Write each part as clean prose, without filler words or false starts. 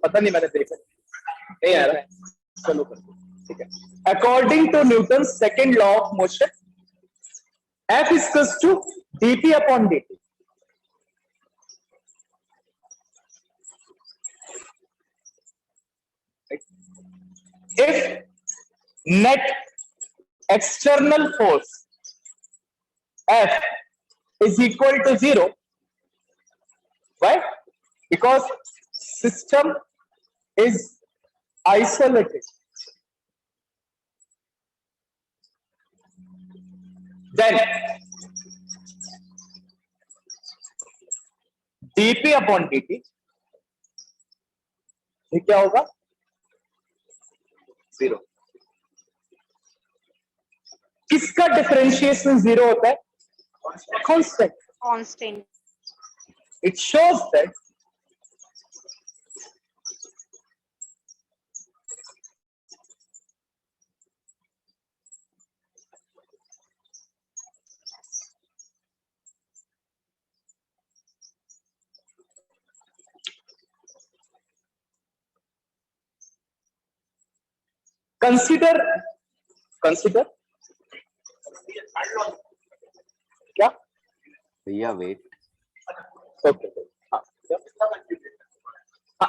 पता नहीं, मैंने देखा नहीं आ रहा है। चलो ठीक है। According to Newton second law of motion, F is equals to dp upon dt. If net external force F is equal to 0, why? Because system is isolated. Then dp upon dt ये क्या होगा? 0. किसका differentiation 0 होता है? Constant. Constant. It shows that consider क्या भैया wait. Okay हाँ,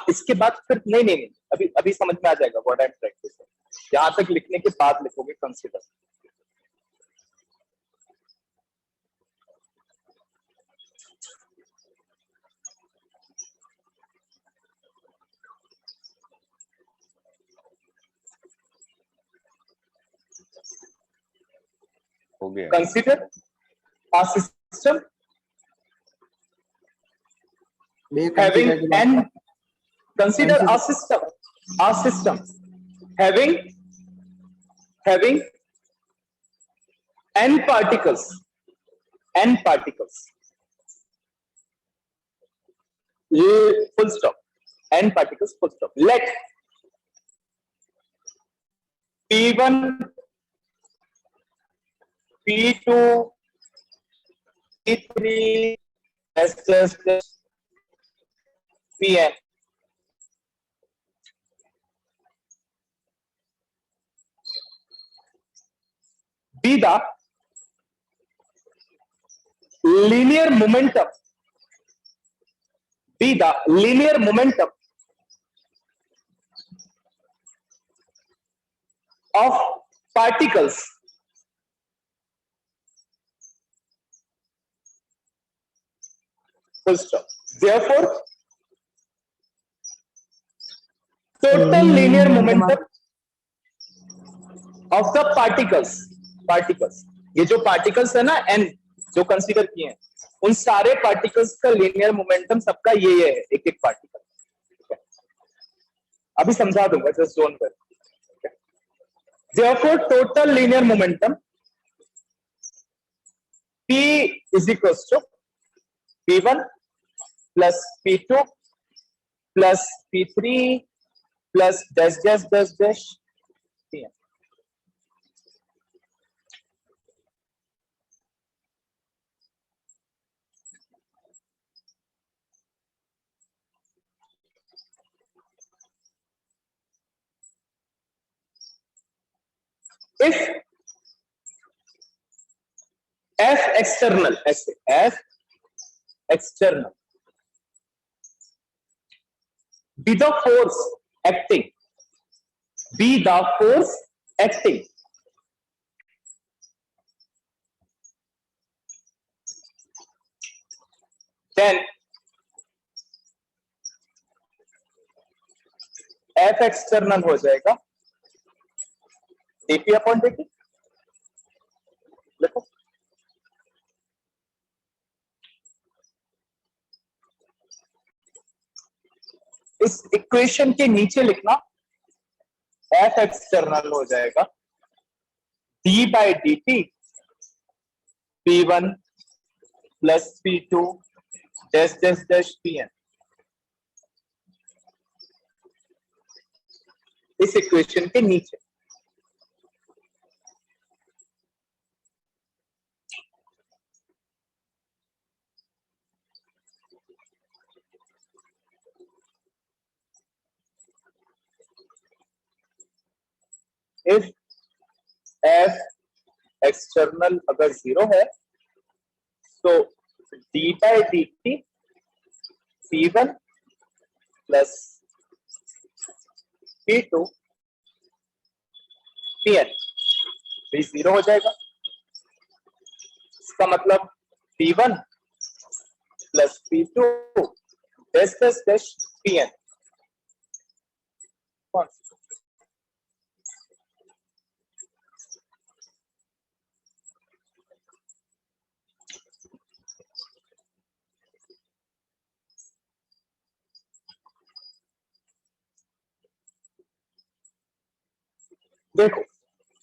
इसके बाद फिर नहीं अभी समझ में आ जाएगा what I am trying to say. यहां तक लिखने के बाद लिखोगे कंसीडर। हो गया। Consider a system having n consider a system having n particles ये full stop, n particles full stop. Let p1 p2 p3 pn be the linear momentum of particles full stop. Therefore total linear momentum of the particles ये जो particles है ना n जो consider किए हैं, उन सारे पार्टिकल्स का लीनियर मोमेंटम सबका ये है, एक पार्टिकल। अभी समझा दूंगा, जस्ट जोन पर। Therefore total linear momentum P is equals to P1 plus P2 plus P3 plus dash dash dash dash Pn. If F external be the force acting, then F external हो जाएगा dp upon dt। देखो इस equation के नीचे लिखना F external हो जाएगा d by dt p1 plus p2 dash dash dash pn। इस इक्वेशन के नीचे इफ एफ एक्सटर्नल अगर 0 है तो D by D T P1 plus P2 Pn भी 0 हो जाएगा। इसका मतलब P1 plus P2 dash dash dash Pn। देखो,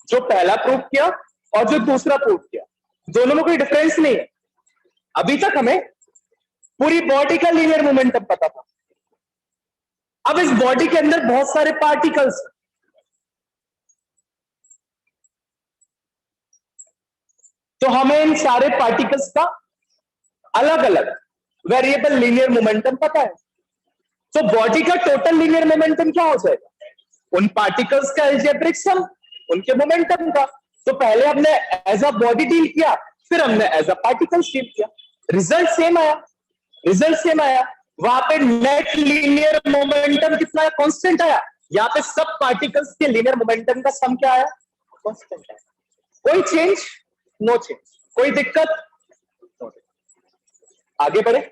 जो पहला प्रूव किया और जो दूसरा प्रूव किया, दोनों में कोई डिफरेंस नहीं है। अभी तक हमें पूरी बॉडी का लीनियर मोमेंटम पता था। अब इस बॉडी के अंदर बहुत सारे पार्टिकल्स, तो हमें इन सारे पार्टिकल्स का अलग अलग वेरिएबल लीनियर मोमेंटम पता है। तो बॉडी का टोटल लीनियर मोमेंटम क्या हो जाएगा? उन पार्टिकल्स का अलजेब्रिक सम उनके मोमेंटम का। तो पहले हमने एज अ बॉडी डील किया, फिर हमने एज अ पार्टिकल्स डील किया, रिजल्ट सेम आया। रिजल्ट सेम आया, वहां पे नेट लीनियर मोमेंटम कितना है? कांस्टेंट आया। यहाँ पे सब पार्टिकल्स के लीनियर मोमेंटम का सम क्या आया? कांस्टेंट आया। कोई चेंज? No change. कोई दिक्कत? नो। आगे बढ़े।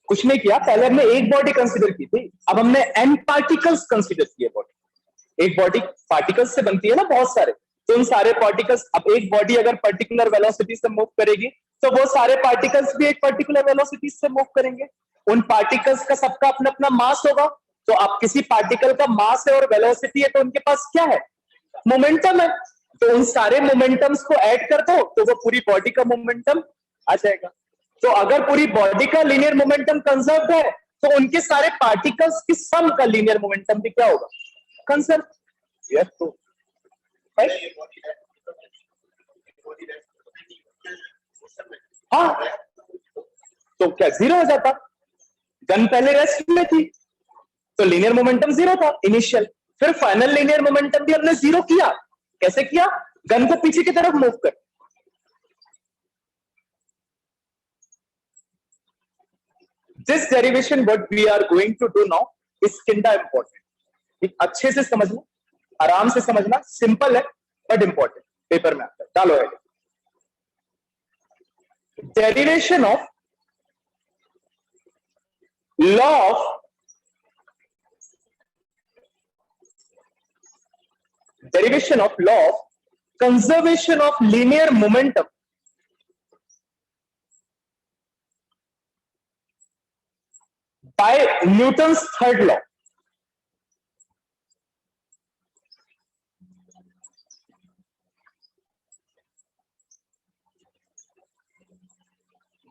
कुछ नहीं किया, पहले हमने एक बॉडी कंसीडर की थी, अब हमने n पार्टिकल्स कंसीडर किए बॉडी। एक बॉडी पार्टिकल्स से बनती है ना बहुत सारे, तो उन सारे पार्टिकल्स, अब एक बॉडी अगर पर्टिकुलर वेलोसिटी से मूव करेगी तो वो सारे पार्टिकल्स भी एक पर्टिकुलर वेलोसिटी से मूव करेंगे। उन पार्टिकल्स का सबका अपना अपना मास होगा। तो अब किसी पार्टिकल का मास है और वेलोसिटी है तो उनके पास क्या है? मोमेंटम है। तो उन सारे मोमेंटम्स को ऐड कर दो तो वो पूरी बॉडी का मोमेंटम आ जाएगा। तो अगर पूरी बॉडी का लीनियर मोमेंटम कंजर्व है तो उनके सारे पार्टिकल्स की सम का लीनियर मोमेंटम भी क्या होगा? कंजर्व। यस। तो हाँ, तो क्या 0 हो जाता? गन पहले रेस्ट में थी तो लीनियर मोमेंटम 0 था इनिशियल, फिर फाइनल लीनियर मोमेंटम भी हमने 0 किया। कैसे किया? गन को पीछे की तरफ मूव कर। This derivation what we are going to do now is kinda important। अच्छे से समझना, आराम से समझना, सिंपल है बट इंपॉर्टेंट। पेपर में आता है, डालो है। Derivation of law of conservation of linear momentum by Newton's third law।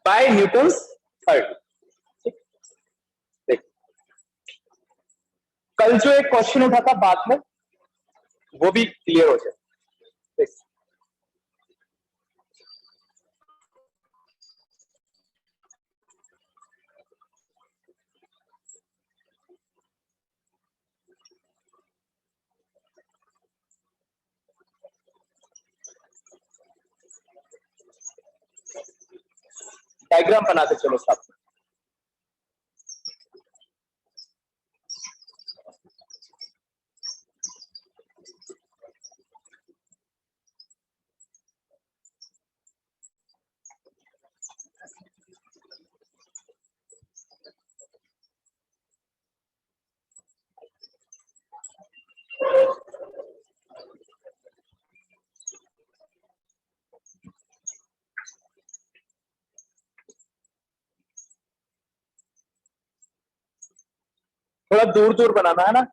by Newton's third। देख, कल जो एक क्वेश्चन उठा था बाद में वो भी क्लियर हो जाए। देख, डायग्राम बनाते चलो साथ में। थोड़ा दूर दूर बनाना है ना।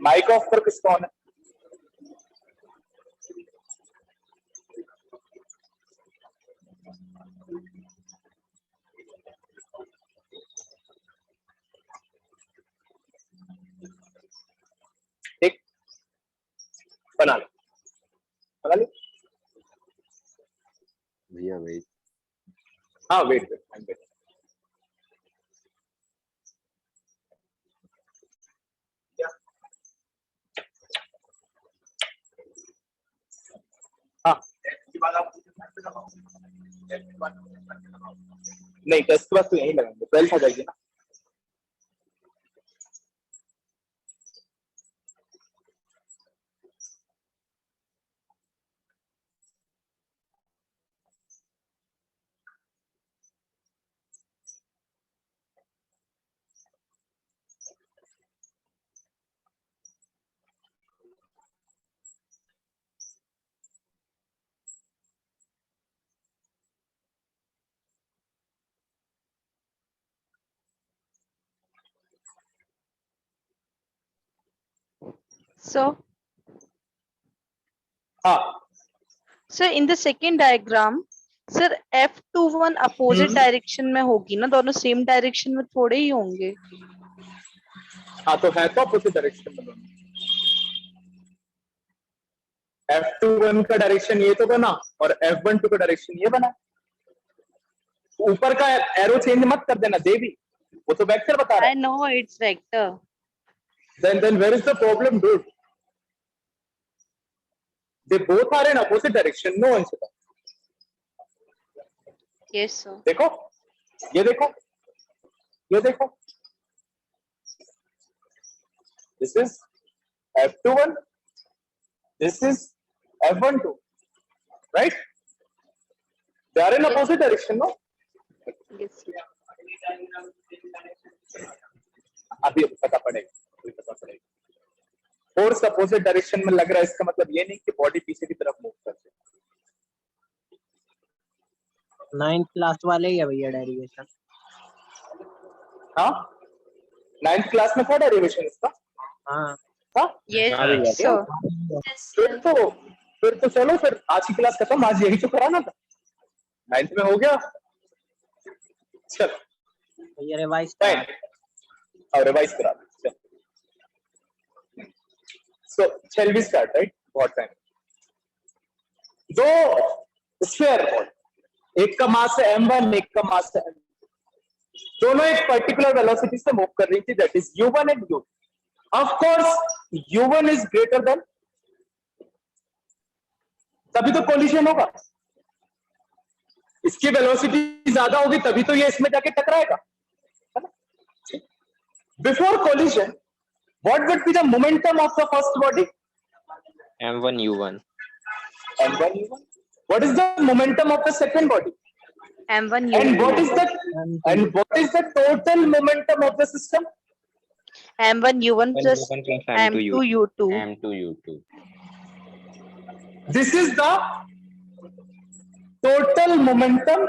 माइक ऑफ पर किसका ऑन है? ठीक, बना लो, बना लो। भैया वेट। हाँ वेट वेट। हाँ नहीं, टेस्ट के बाद तो यही लगाएंगे, 12 आ जाएगी ना। So, हाँ sir, in the second diagram, sir, F21 opposite direction में होगी ना, दोनों सेम डायरेक्शन में थोड़े ही होंगे। हाँ तो है तो अपोजिट डायरेक्शन में दोनों। F21 का डायरेक्शन ये तो बना और F12 का डायरेक्शन ये बना। ऊपर का एरो चेंज मत कर देना देवी, वो तो वेक्टर बता रहा है। I know it's vector. Then where is the problem, dude? They both are in opposite direction. No answer. Yes, sir. देखो, ये देखो, ये देखो। This is F21. This is F12. Right? They are in opposite direction, no? Yes, sir. अभी पता पड़ेगा। Force opposite direction में लग रहा है, इसका मतलब ये नहीं कि बॉडी पीछे की तरफ मूव करती है। 9th क्लास वाले ही है भैया डेरिवेशन। हाँ 9th क्लास में था डेरिवेशन इसका। हाँ हाँ Yes, sir. फिर तो चलो, फिर आज की क्लास खत्म, आज यही तो कराना था, 9th में हो गया। चलो भैया रिवाइज और रिवाइज करा दो। So shall we start, right? What time? दो स्फीयर बॉल, एक का मास है m1, एक का मास है m2, दोनों एक पर्टिकुलर वेलोसिटी से मूव कर रही थी, that is u1 and u2। Of course u1 is greater then, तभी तो कोलिजन होगा। इसकी वेलोसिटी ज्यादा होगी तभी तो ये इसमें जाके टकराएगा। Before collision what would be the momentum of the first body? M1 U1. M1 U1. What is the momentum of the second body? M1 And U2. what is the total momentum of the system? M1 U1 plus M1 plus M2 U2. M2 U2. This is the total momentum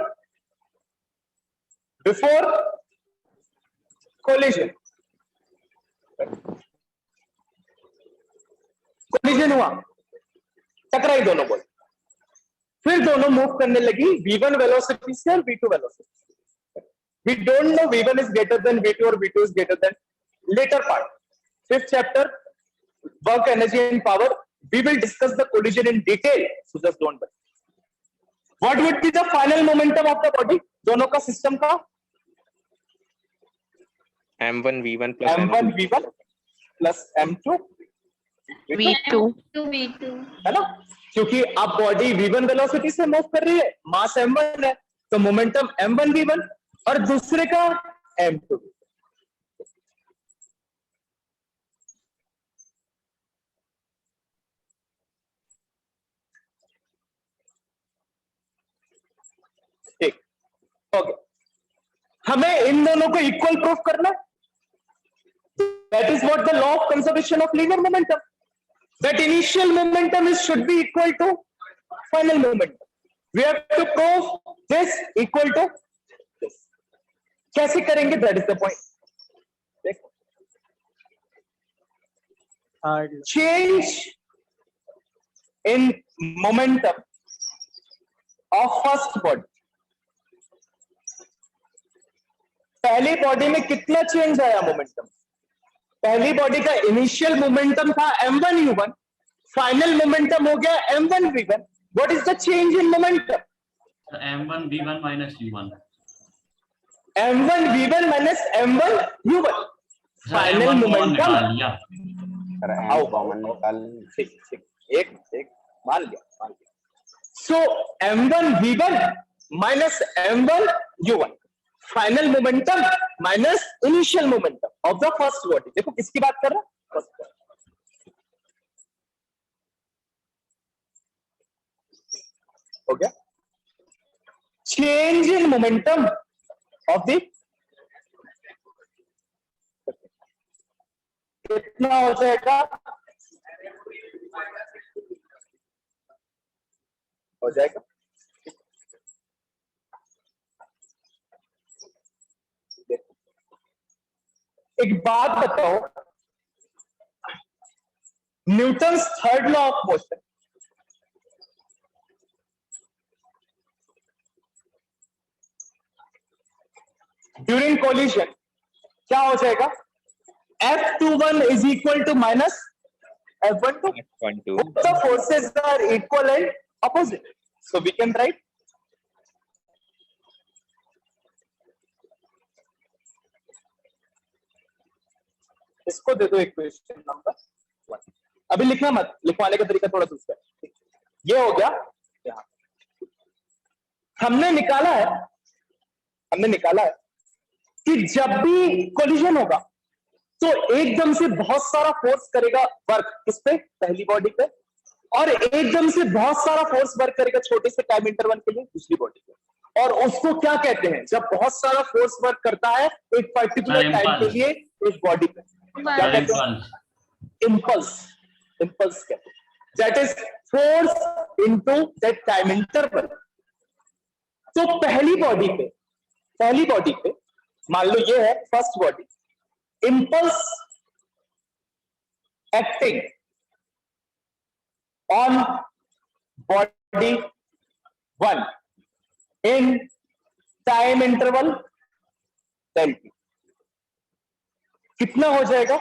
before collision. Collision हुआ, टकराई दोनों ball, फिर दोनों move करने लगी v1 velocity से और v2 velocity. We don't know v1 is greater than v2 और v2 is greater than. Later part 5th chapter work energy and power, we will discuss the collision in detail, so just don't worry. What would be the final momentum of the body, दोनों का system का? M1 V1 plus m1 M2 v1 plus m2 V2. है ना, क्योंकि अब body v1 velocity से move कर रही है, मास m1 है, तो मोमेंटम m1 v1 और दूसरे का m2। ठीक, ओके, हमें इन दोनों को इक्वल प्रूफ करना। That is what the law of conservation of linear momentum, that initial momentum is should be equal to final momentum. We have to prove this equal to this. कैसे करेंगे, that is the point. देखो third change in momentum of first body. पहली body में कितना change आया momentum? पहली body का initial momentum था m1 u1, फाइनल मोमेंटम हो गया m1 v1. What is the change in momentum? m1 v1 minus u1. m1 v1 minus m1 u1. Final momentum. Sir आओ। m कॉमन निकाल. ठीक ठीक, एक मान लिया. सो m1 v1 minus m1 u1, final momentum minus initial momentum of the first body. देखो किसकी बात कर रहा है? First body. हो गया. Change in momentum of the, कितना हो जाएगा? हो जाएगा. एक बात बताओ, Newton's third law of motion during collision क्या हो जाएगा? F21 is equal to minus F12. F12. Both the forces are equal and opposite. So we can write इसको दे दो इक्वेशन नंबर 1. अभी लिखना मत, लिखवाने का तरीका थोड़ा दूसरा है. ये हो गया. यहाँ हमने निकाला है कि जब भी कोलिजन होगा तो एकदम से बहुत सारा फोर्स करेगा वर्क किस पे? पहली बॉडी पे. और एकदम से बहुत सारा फोर्स वर्क करेगा छोटे से टाइम इंटरवल के लिए दूसरी बॉडी पे. और उसको क्या कहते हैं? जब बहुत सारा फोर्स वर्क करता है एक पर्टिकुलर टाइम के लिए एक बॉडी पे, क्या कहते हैं? इम्पल्स. इम्पल्स कहते हैं. That is force into that time interval. तो पहली बॉडी पे मान लो ये है first body. impulse acting on body 1 in time interval del t. कितना हो जाएगा?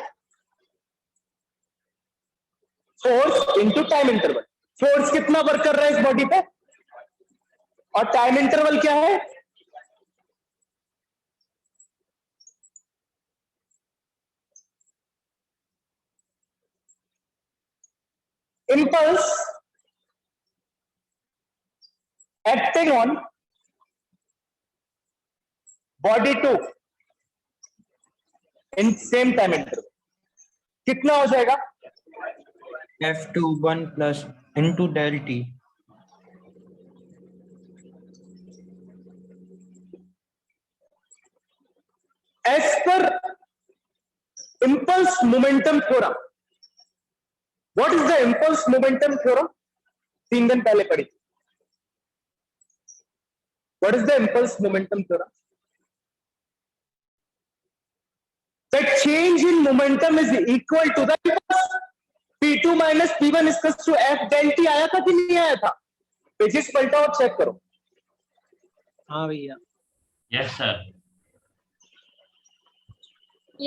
Force into time interval. Force कितना वर्क कर रहा है इस बॉडी पे और टाइम इंटरवल क्या है? impulse acting on body 2 in same time interval कितना हो जाएगा? F21 plus into del t. As per impulse momentum theorem, what is the impulse momentum theorem? 3 दिन पहले पढ़ी. What is the impulse momentum theorem? The change in momentum is equal to the impulse. P2 minus P1 is equal to F del t. आया था कि नहीं आया था? Pages पलटाओ और चेक करो. हाँ भैया. Yes sir.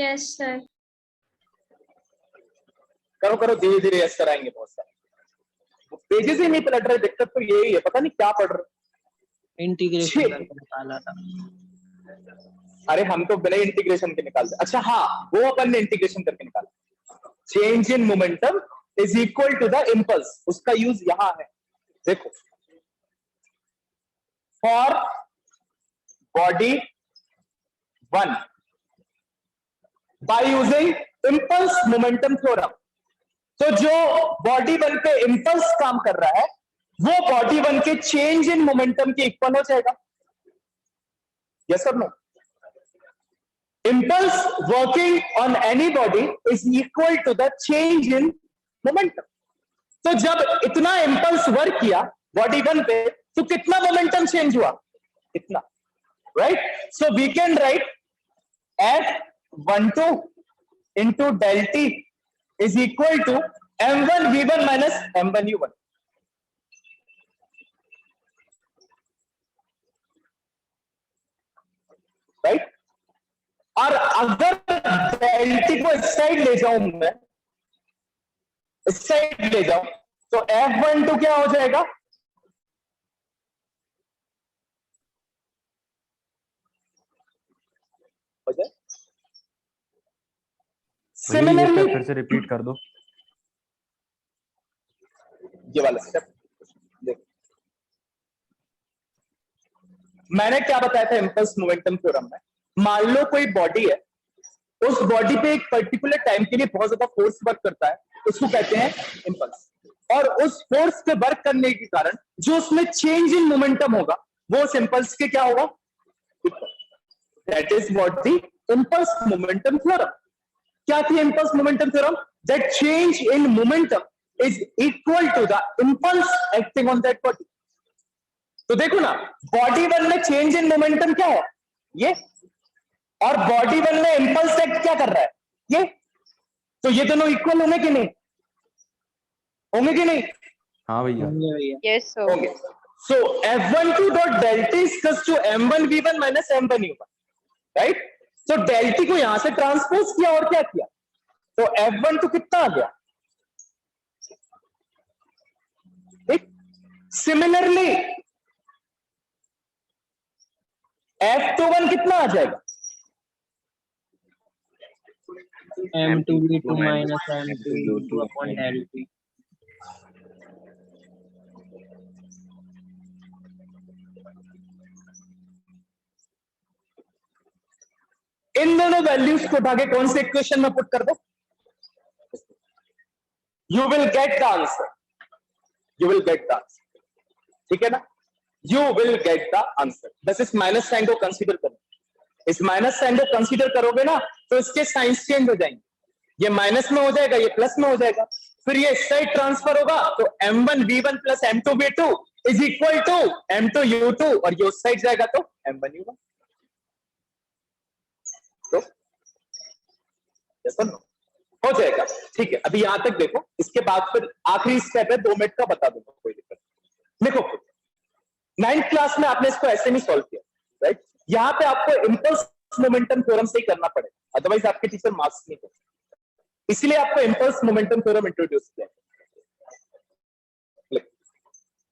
Yes sir. करो धीरे धीरे यस कराएंगे. बहुत सारे पेजेस ही नहीं पलट रहे. दिक्कत तो यही है, पता नहीं क्या पढ़ रहे. इंटीग्रेशन करके निकाला था. अरे हम तो बिना इंटीग्रेशन के निकालते. अच्छा हाँ, वो अपन ने इंटीग्रेशन करके निकाला. Change in momentum is equal to the impulse. उसका यूज यहां है. देखो, for body 1 by using impulse momentum theorem. तो जो बॉडी 1 पे इम्पल्स काम कर रहा है वो बॉडी 1 के चेंज इन मोमेंटम के इक्वल हो जाएगा. यस और no? Impulse working on any body is equal to the change in momentum. तो जब इतना impulse वर्क किया body 1 पे तो कितना momentum change हुआ? इतना, right? So we can write F12 into del t is equal to m1 v1 minus m1 u1. Right? और अगर डेल्टी को इस साइड ले जाऊं मैं, इस साइड ले जाऊं, तो F12 क्या हो जाएगा? सिमिलरली फिर से रिपीट कर दो। ये वाला स्टेप देखो, मैंने क्या बताया था इंपल्स मोमेंटम थ्योरम में। मान लो कोई बॉडी है, उस बॉडी पे एक पर्टिकुलर टाइम के लिए बहुत ज्यादा फोर्स वर्क करता है, उसको कहते हैं इंपल्स। और उस फोर्स पे वर्क करने के कारण जो उसमें चेंज इन मोमेंटम होगा, वो उस इंपल्स के क्या होगा? That is what the impulse momentum theorem. क्या थी impulse momentum theorem? That change in momentum is equal to the impulse acting on that body. तो देखो ना, बॉडी वन में चेंज इन मोमेंटम क्या है? ये। और बॉडी वन में इंपल्स एक्ट क्या कर रहा है? ये। तो ये दोनों इक्वल होंगे कि नहीं? होंगे कि नहीं? हाँ भैया। Yes, sir. होंगे। So F12 dot del t is equal to m1 v1 minus m1 u1, right? तो डेल्टी को यहां से ट्रांसपोज किया और क्या किया? तो F12 कितना आ गया? ठीक। सिमिलरली F21 कितना आ जाएगा? m2v2 minus m2u2 upon del t. इन दोनों वैल्यूज को उठा के कौन से इक्वेशन में पुट कर दो, you will get the answer. You will get the answer, ठीक है ना? You will get the answer. बस इस माइनस साइन को कंसीडर करो। इस माइनस साइन को कंसीडर करोगे ना, तो इसके साइंस चेंज हो जाएंगे। ये माइनस में हो जाएगा, ये प्लस में हो जाएगा। फिर ये इस साइड ट्रांसफर होगा, तो m1 v1 plus m2 v2 is equal to m2 u2, और ये उस साइड जाएगा तो m1 u1। तो हो जाएगा, ठीक है। अभी यहां तक देखो, इसके बाद फिर आखिरी स्टेप है, 2 मिनट का बता दूंगा, कोई दिक्कत नहीं। देखो 9th क्लास में आपने इसको ऐसे नहीं सॉल्व किया, राइट? यहां पे आपको इंपल्स मोमेंटम थ्योरम से ही करना पड़ेगा, अदरवाइज आपके टीचर मार्क्स नहीं देते। इसलिए आपको इंपल्स मोमेंटम थ्योरम इंट्रोड्यूस किया।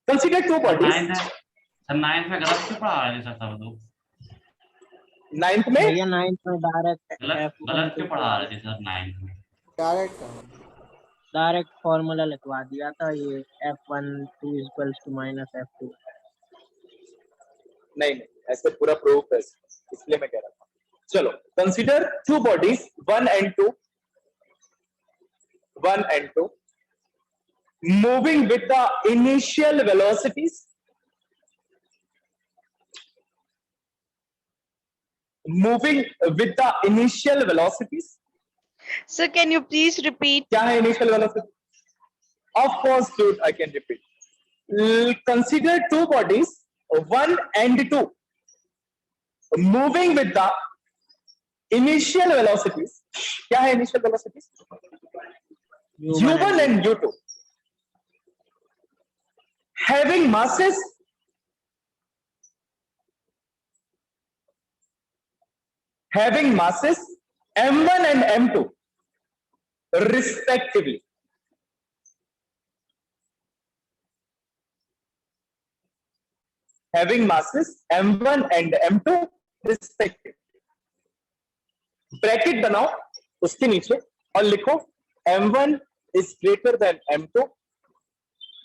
Consider two bodies. 9th में गलत क्यों पढ़ा रहे सर सब लोग? 9th में भैया 9th में डायरेक्ट गलत क्यों पढ़ा रहे थे सर 9th में? डायरेक्ट फॉर्मूला लिखवा दिया था, ये f12 equals to minus f2। नहीं, ऐसे पूरा प्रूफ है, इसलिए मैं कह रहा था। चलो, consider two bodies 1 and 2 moving with the initial velocities, Sir, can you please repeat? क्या है initial velocity? Of course dude, I can repeat. Consider two bodies 1 and 2 moving with the initial velocities. क्या है initial velocities? u1 and u2 having masses m1 and m2 respectively. Having masses m1 and m2 respectively. Bracket बनाओ उसके नीचे और लिखो m1 is greater than m2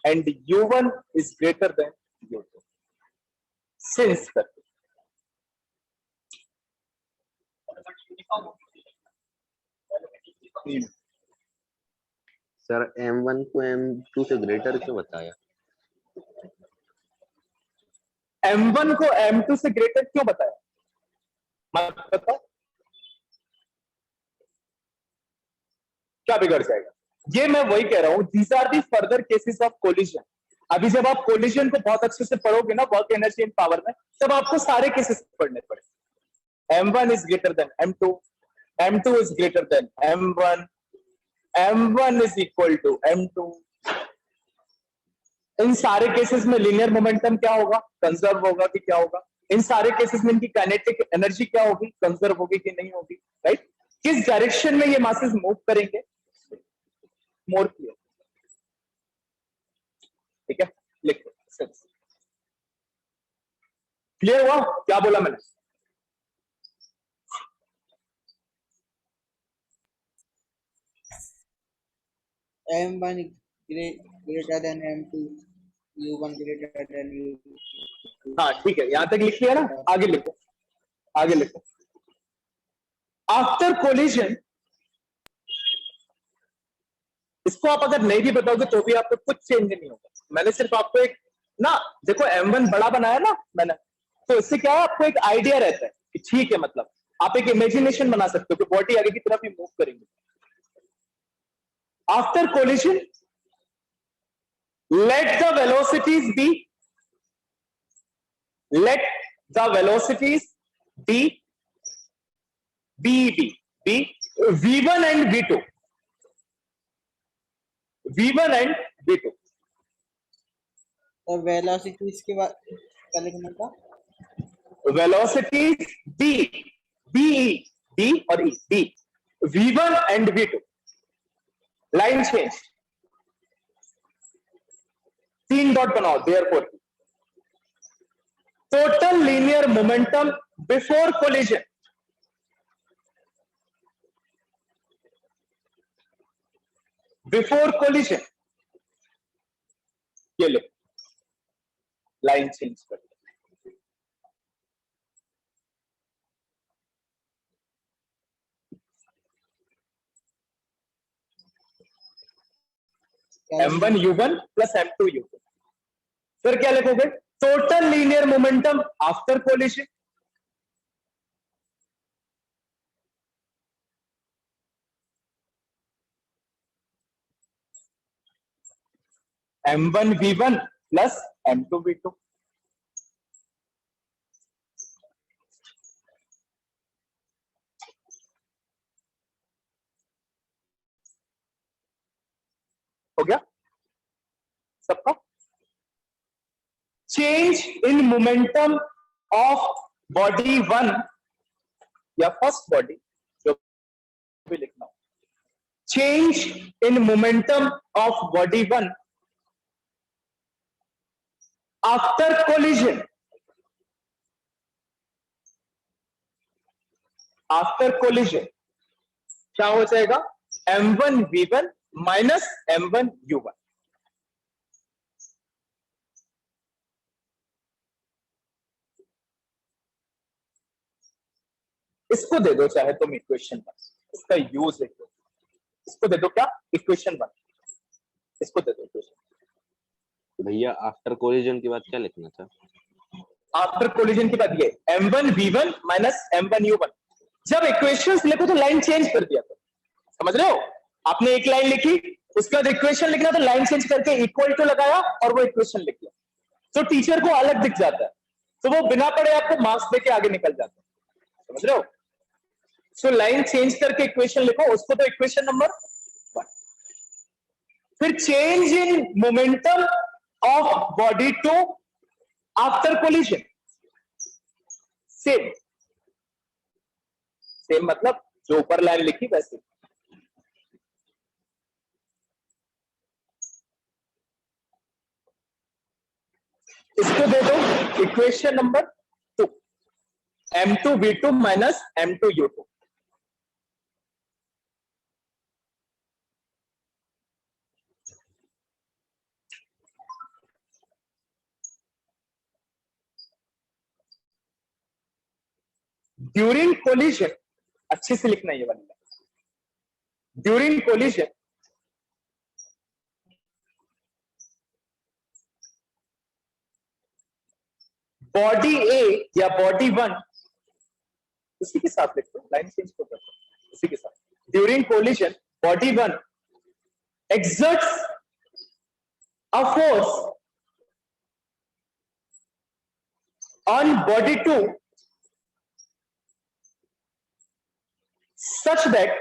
and u1 is greater than u2. Since करके sir m1 को m2 से greater क्यों बताया? m1 को m2 से ग्रेटर क्यों बताया? मत बताओ, क्या बिगड़ जाएगा? ये मैं वही कह रहा हूं, these are the further cases of collision. अभी जब आप कोलिजन को बहुत अच्छे से पढ़ोगे ना, वर्क एनर्जी एंड पावर में, तब आपको सारे केसेस पढ़ने पड़े। m1 is greater than m2, m2 is greater than m1, m1 is equal to m2। इन सारे केसेस में लीनियर मोमेंटम क्या होगा, कंजर्व होगा कि क्या होगा? इन सारे केसेस में इनकी काइनेटिक एनर्जी क्या होगी, कंजर्व होगी कि नहीं होगी, राइट? किस डायरेक्शन में ये मासेस मूव करेंगे, मोर क्लियर। ठीक है, लिखो। क्लियर हुआ क्या बोला मैंने? M1 greater than M2, U1 greater than U2। हाँ ठीक है, यहां तक लिख लिया ना, आगे लिखो, आगे लिखो। आफ्टर कोलिजन, इसको आप अगर नहीं भी बताओगे तो भी आपको कुछ चेंज नहीं होगा। मैंने सिर्फ आपको एक ना, देखो m1 बड़ा बनाया ना मैंने, तो इससे क्या है, आपको एक आइडिया रहता है कि ठीक है, मतलब आप एक इमेजिनेशन बना सकते हो कि बॉडी आगे की तरफ ही मूव करेंगे। After collision let the velocities be v1 and v2, v1 and v2। तो वेलोसिटी के बाद क्या लिखना था? वेलोसिटीज b और e, b, v1 and v2। Line change, 3 dot बनाओ, therefore total linear momentum before collision, before collision, ये लो, लाइन चेंज कर। m1 u1 plus m2 u2। फिर क्या लिखोगे? Total linear momentum after collision, m1 v1 plus m2 v2। हो गया सबका? Change in momentum of body 1 या फर्स्ट बॉडी, जो भी लिखना हो, change in momentum of body 1 after collision, after collision क्या हो जाएगा? m1 v1 minus m1 u1। इसको दे दो चाहे तुम इक्वेशन 1, इसका यूज देखो, इसको दे दो क्या, इक्वेशन 1, इसको दे दो इक्वेशन। भैया आफ्टर कोलिजन के बाद क्या लिखना था? आफ्टर कोलिजन के बाद ये m1 v1 minus m1 u1। जब इक्वेशंस लिखो तो लाइन चेंज कर दिया करो, समझ रहे हो? आपने एक लाइन लिखी, उसके बाद इक्वेशन लिखना, तो लाइन चेंज करके इक्वल टू लगाया और वो इक्वेशन लिख लिया, तो टीचर को अलग दिख जाता है, तो वो बिना पढ़े आपको मार्क्स देके आगे निकल जाता है, समझ रहे हो? सो लाइन चेंज करके इक्वेशन लिखो, उसको तो इक्वेशन नंबर 1। फिर change in momentum of body 2 after collision, same same मतलब जो ऊपर लाइन लिखी वैसे। इसको दे दो equation number 2, m2 v2 minus m2 u2। During collision, अच्छे से लिखना ये वाली, ड्यूरिंग कोलिजन बॉडी ए या बॉडी 1, उसी के साथ लिखो, लाइन चेंज कर दो उसी के साथ। During collision body 1 exerts a force on body 2 such that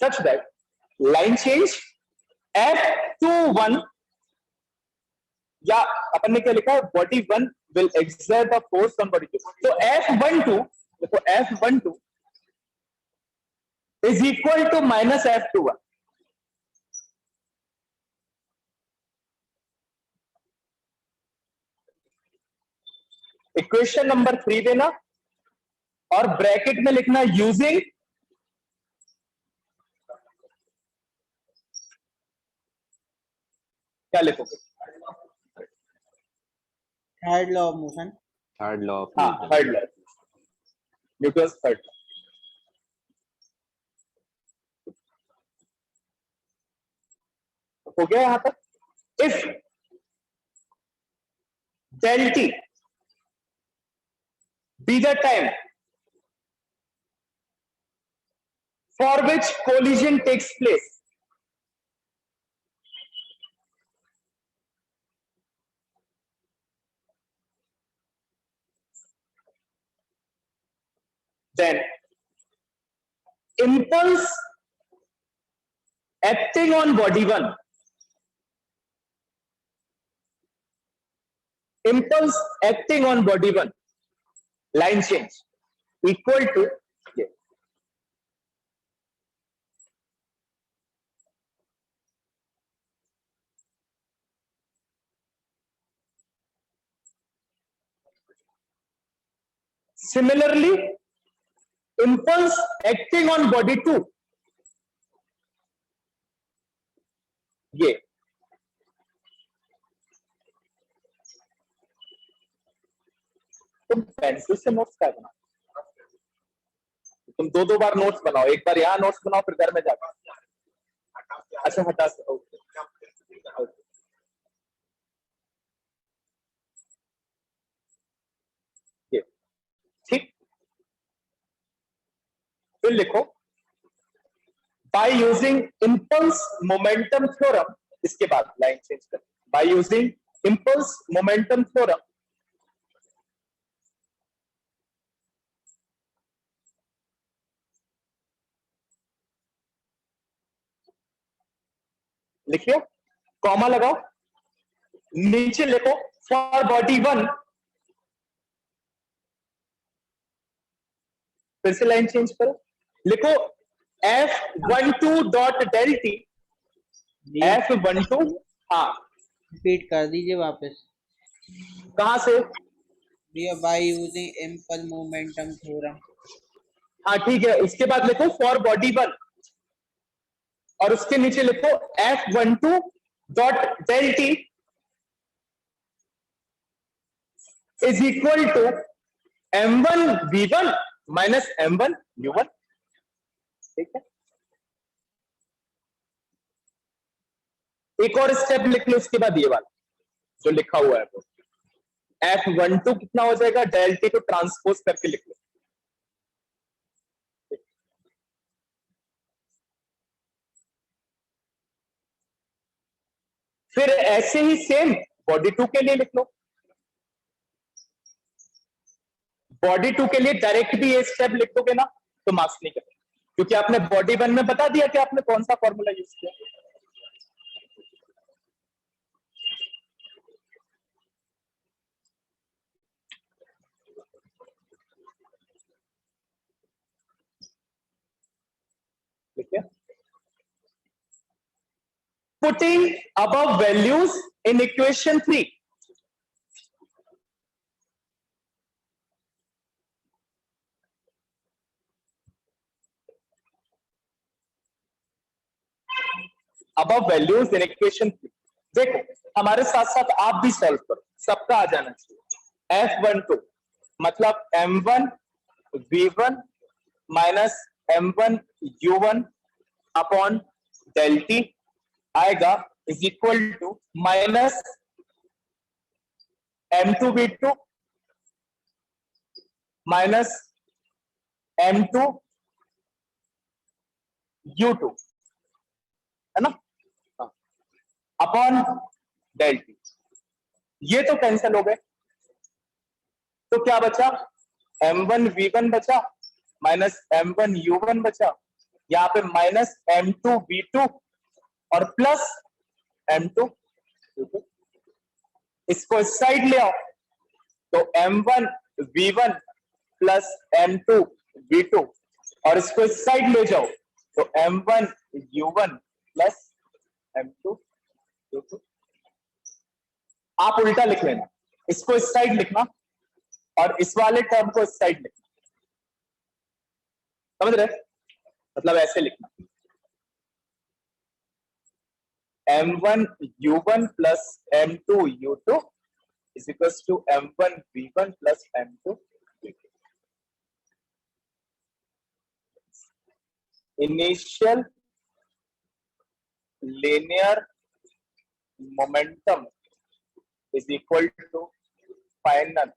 such that line change F21 या अपन ने क्या लिखा है, body 1 will exert the force on body 2. तो F12 देखो F12 is equal to minus F21. Equation number 3 देना और bracket में लिखना यूजिंग क्या लिखोगे? Third law of motion. Third law of हाँ, third law, Newton's third law. हो गया यहां तक। If del t be the time for which collision takes place, then impulse acting on body 1, impulse acting on body 1, line change equal to ये। Similarly, impulse acting on body 2, ये। तुम pencil से notes क्या बना, तुम दो बार notes बनाओ, एक बार यहाँ नोट्स बनाओ फिर घर में जाकर। अच्छा हटा ये ठीक। फिर लिखो by using impulse momentum theorem, इसके बाद लाइन चेंज कर, by using impulse momentum theorem लिखिए, कॉमा लगाओ, नीचे लिखो फॉर बॉडी 1, फिर से लाइन चेंज करो, लिखो F12 dot del t, F12 हाँ रिपीट कर दीजिए वापस। कहां से? Bye using impulse momentum theorem. हाँ ठीक है, उसके बाद लिखो फॉर बॉडी 1 और उसके नीचे लिखो F12 dot del t is equal to m1 v1 minus m1 u1। ठीक है, एक और स्टेप लिख लो उसके बाद ये वाला जो लिखा हुआ है वो F12 कितना हो जाएगा, del t को ट्रांसपोज करके लिख लो। फिर ऐसे ही सेम बॉडी 2 के लिए लिख लो। बॉडी 2 के लिए डायरेक्ट भी ये स्टेप लिख दोगे ना तो मार्क्स नहीं करेंगे, क्योंकि आपने बॉडी 1 में बता दिया कि आपने कौन सा फॉर्मूला यूज किया। ठीक है, putting above values in equation 3, above values in equation 3। देखो हमारे साथ साथ आप भी सॉल्व करो, सबका आ जाना चाहिए। F12 मतलब m1 v1 minus m1 u1 upon del t आएगा is equal to minus m2 v2 minus m2 u2, है ना, अपॉन del t। ये तो कैंसिल हो गए, तो क्या बचा, m1 v1 बचा माइनस m1 u1 बचा यहाँ पे माइनस M2V2 और प्लस M2V2, इसको इस साइड ले आओ तो M1V1 प्लस M2V2 और इसको इस साइड ले जाओ तो M1U1 प्लस M2U2। आप उल्टा लिख लेना, इसको इस साइड लिखना और इस वाले टर्म को इस साइड लिखना, समझ रहे? मतलब ऐसे लिखना M1U1 plus M2U2 is equals to M1V1 plus M2V2। Initial linear momentum is equal to final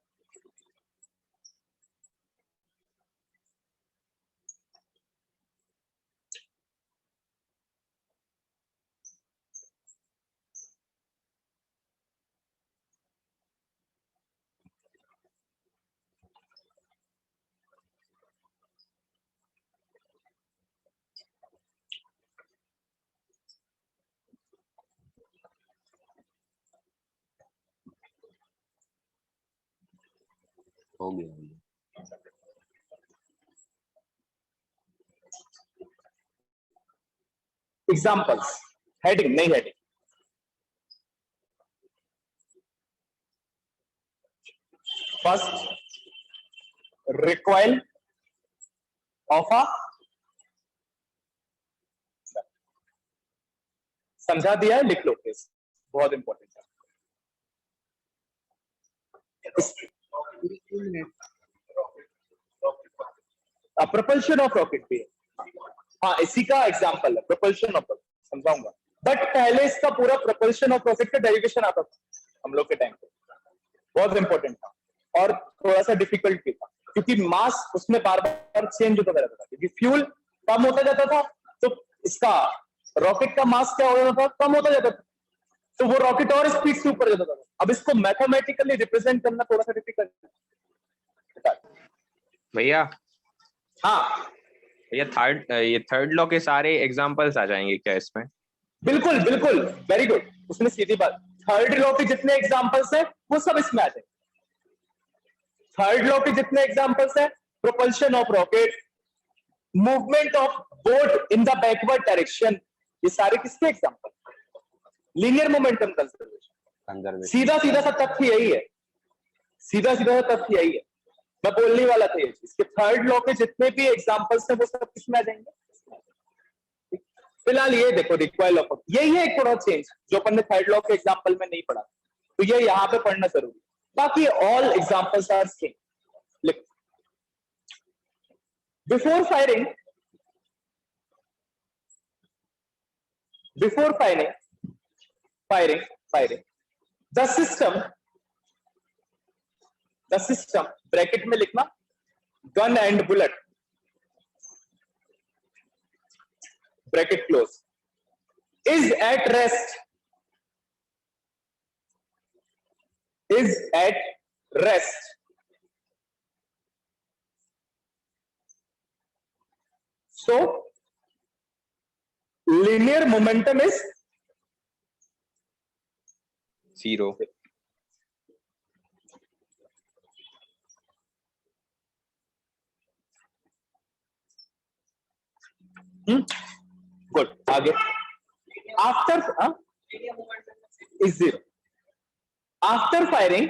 हो गया। एग्जाम्पल्स, हेडिंग नहीं heading. First, recoil of a, समझा दिया है, लिख लो प्लीज, बहुत इंपॉर्टेंट है। प्रोपल्शन ऑफ रॉकेट भी है, हाँ इसी का एग्जांपल है प्रोपल्शन ऑफ रॉकेट, समझाऊंगा। बट पहले इसका पूरा प्रोपल्शन ऑफ रॉकेट का डेरिवेशन आता था हम लोग के टाइम पे, बहुत इंपॉर्टेंट था और थोड़ा सा डिफिकल्ट भी था क्योंकि मास उसमें बार बार चेंज होता रहता था, क्योंकि फ्यूल कम होता जाता था तो इसका रॉकेट का मास क्या हो जाता था, कम होता जाता था, तो वो रॉकेट और स्पीड से ऊपर जाता था। अब इसको मैथमेटिकली रिप्रेजेंट करना थोड़ा सा डिफिकल्ट है। भैया हाँ ये थर्ड लॉ के सारे एग्जांपल्स आ जाएंगे क्या इसमें? बिल्कुल बिल्कुल, वेरी गुड, उसने सीधी बात, थर्ड लॉ के जितने एग्जांपल्स हैं वो सब इसमें आ जाएंगे। थर्ड लॉ के जितने एग्जांपल्स हैं, propulsion of rocket, movement of boat in the backward direction, ये सारे किसके एग्जांपल? Linear momentum conservation. सीधा सीधा सा तथ्य यही है, सीधा सीधा सा तथ्य यही है, मैं बोलने वाला था ये चीज कि थर्ड लॉ के जितने भी एग्जांपल्स हैं वो सब किसमें आ जाएंगे। फिलहाल ये देखो रिकॉइल ऑफ, यही है एक थोड़ा चेंज जो अपन ने थर्ड लॉ के एग्जांपल में नहीं पढ़ा, तो ये यहाँ पे पढ़ना जरूरी, बाकी ऑल एग्जांपल्स आर सेम। लिख, before firing the system bracket में लिखना gun and bullet, bracket close, is at rest so linear momentum is 0। Good, आगे after is 0 after firing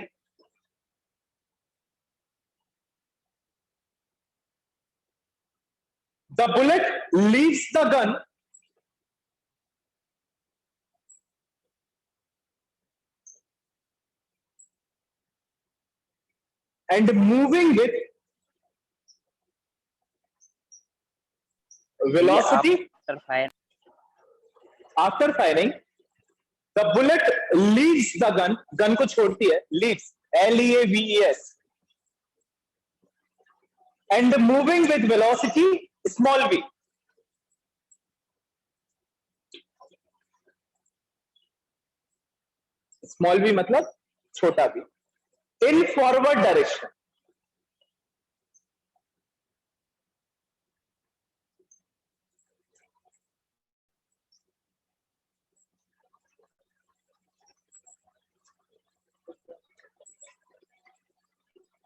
the bullet leaves the gun and moving with velocity. After firing the bullet leaves the gun, gun को छोड़ती है, leaves, L-E-A-V-E-S, and moving with velocity small v, small v मतलब छोटा v, in forward direction,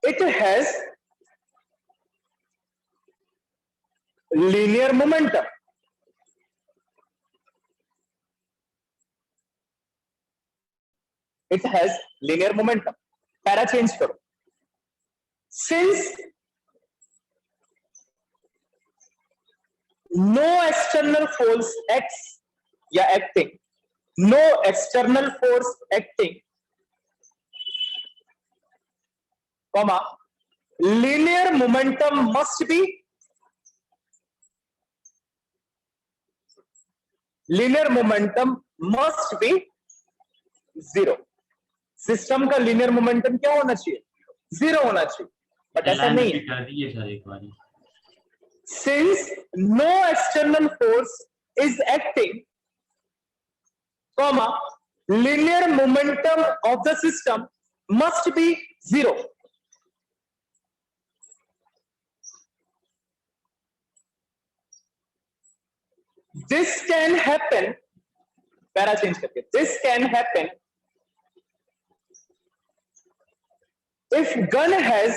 it has linear momentum. It has linear momentum. Para change करो. Since no external force acts या acting, no external force acting, comma, linear momentum must be zero. System का linear momentum क्या होना चाहिए? Zero होना चाहिए, but ऐसा नहीं है. कर दीजिए सर एक बार. Since no external force is acting, comma, linear momentum of the system must be zero. This can happen, para change करके, this can happen if gun has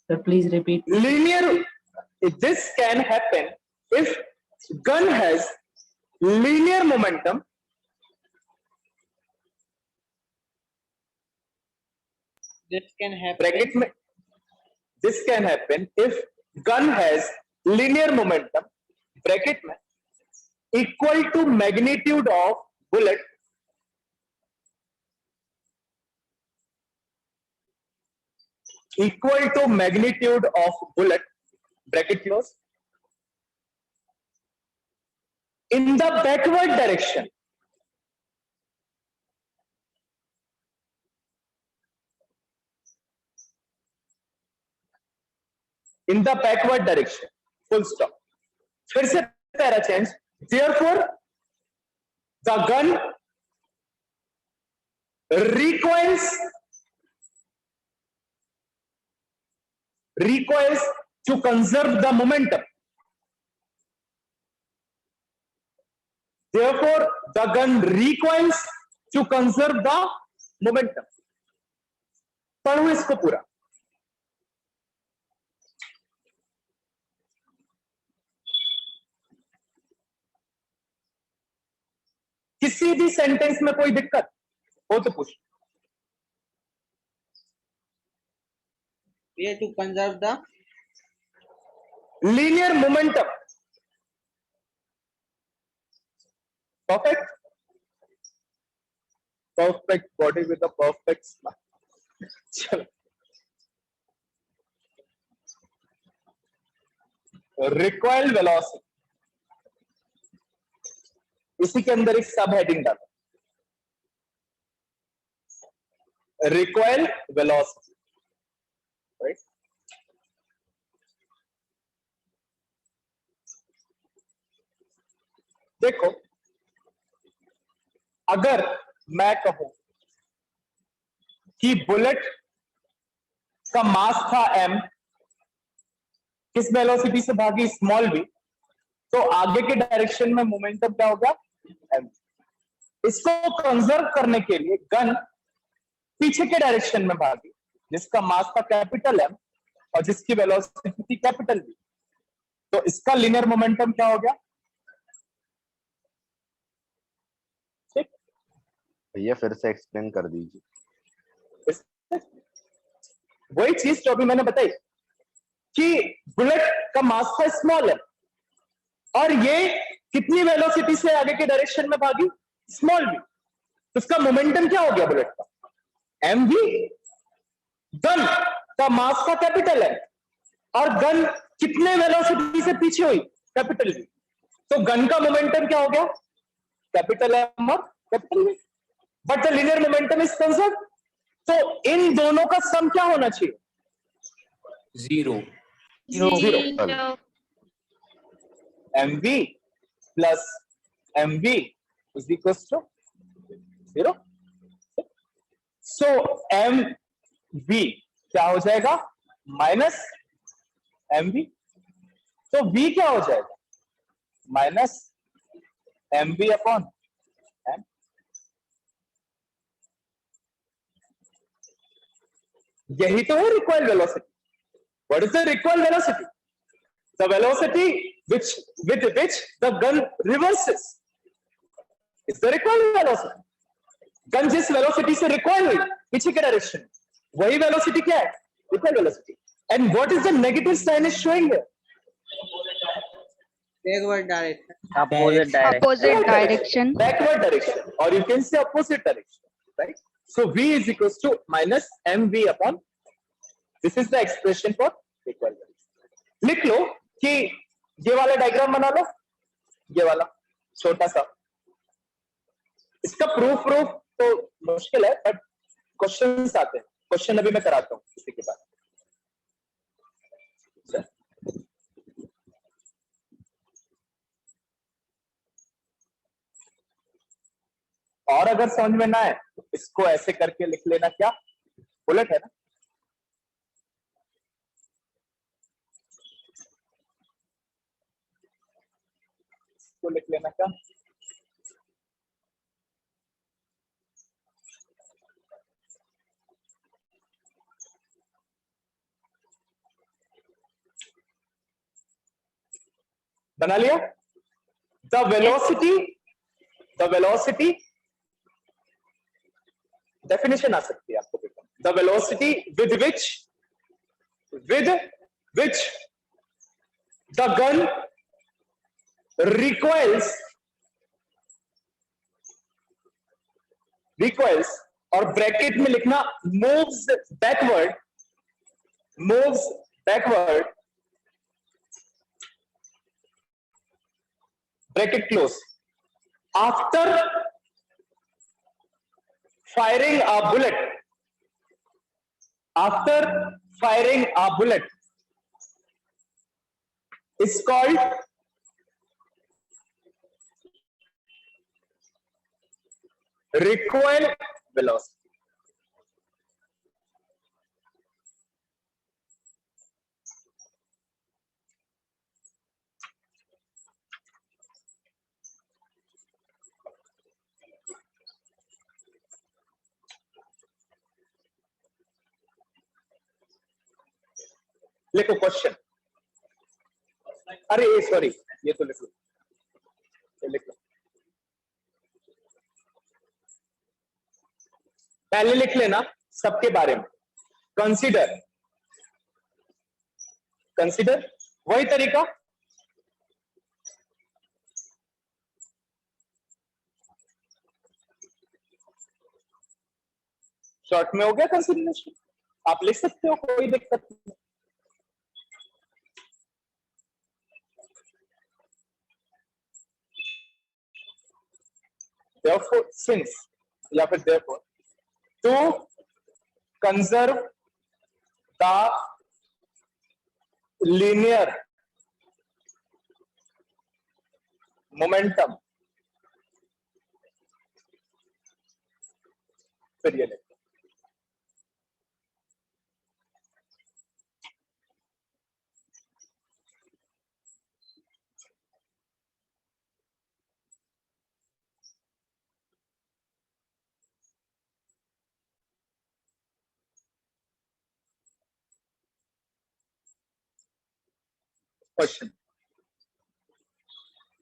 Sir, please repeat. linear. This can happen if gun has linear momentum This can happen. bracket में, this can happen if gun has linear momentum bracket में equal to magnitude of bullet bracket close in the backward direction. In the backward direction, full stop. फिर से para change. Therefore, the gun recoils to conserve the momentum. Therefore, the gun recoils to conserve the momentum. पढ़ो इसको पूरा. किसी भी sentence में कोई दिक्कत हो तो पूछ. ये to conserve the linear momentum. Perfect body with a perfect smile. चलो, recoil velocity, इसी के अंदर एक सब हेडिंग डालो. recoil velocity, right? देखो, अगर मैं कहूं कि बुलेट का मास था m, किस वेलोसिटी से भागी? स्मॉल v, तो आगे के डायरेक्शन में मोमेंटम क्या होगा? m. इसको कंजर्व करने के लिए गन पीछे के डायरेक्शन में भागी, जिसका मास था कैपिटल M और जिसकी वेलोसिटी थी कैपिटल V. तो इसका लीनियर मोमेंटम क्या हो गया? ठीक, भैया फिर से एक्सप्लेन कर दीजिए. वही चीज जो अभी मैंने बताई कि बुलेट का मास था स्मॉल m और ये कितनी वेलोसिटी से आगे के डायरेक्शन में भागी? Small v. तो इसका मोमेंटम क्या हो गया बुलेट का? mv. गन का मास था कैपिटल M और गन कितने वेलोसिटी से पीछे हुई? Capital V. तो गन का मोमेंटम क्या हो गया? कैपिटल M और capital V. But the linear momentum is conserved. तो इन दोनों का सम क्या होना चाहिए? Zero. Zero. mv plus mv is equals to 0. So mv क्या हो जाएगा? Minus mv. तो v क्या हो जाएगा? Minus mv upon m. यही तो है recoil velocity. What is the recoil velocity? The velocity with which the gun reverses is the recoil velocity. Gun जिस वेलोसिटी से रिकॉइल हुई पीछे के डायरेक्शन, वही वेलोसिटी क्या है? Recoil velocity. And what is the negative sign is showing here? Backward direction. Opposite direction. Opposite direction. Backward direction, or you can say opposite direction, right? So V is equals to minus mv upon, this is the expression for recoil velocity. लिख लो कि ये वाला diagram बना लो, ये वाला छोटा सा. इसका प्रूफ तो मुश्किल है, बट क्वेश्चंस आते हैं. क्वेश्चन अभी मैं कराता हूँ इसी के बाद. और अगर समझ में ना आए तो इसको ऐसे करके लिख लेना. क्या बुलेट है ना? इसको लिख लेना. क्या बना लिया? द वेलोसिटी डेफिनेशन आ सकती है आपको. The velocity with which the gun recoils और ब्रैकेट में लिखना moves backward bracket close after firing a bullet is called recoil velocity. लिखो क्वेश्चन. अरे सॉरी, ये तो लिख लो. पहले लिख लेना सबके बारे में. कंसीडर वही तरीका. शॉर्ट में हो गया कंसीडरेशन. आप लिख सकते हो, कोई दिक्कत नहीं. Therefore, since या फिर therefore, to conserve the linear momentum, फिर ये लिखो. Question.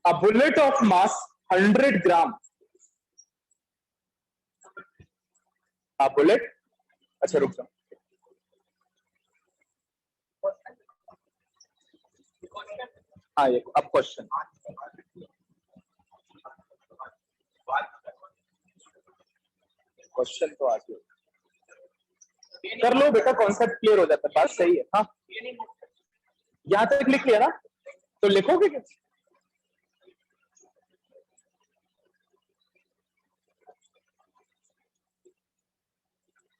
A bullet of mass 100 gram. A bullet. अच्छा रुक जाओ. हाँ ये अब क्वेश्चन. क्वेश्चन तो आगे कर लो बेटा, कॉन्सेप्ट क्लियर हो जाता है. बात सही है. हाँ यहां तक लिख लिया ना, तो लिखोगे क्या?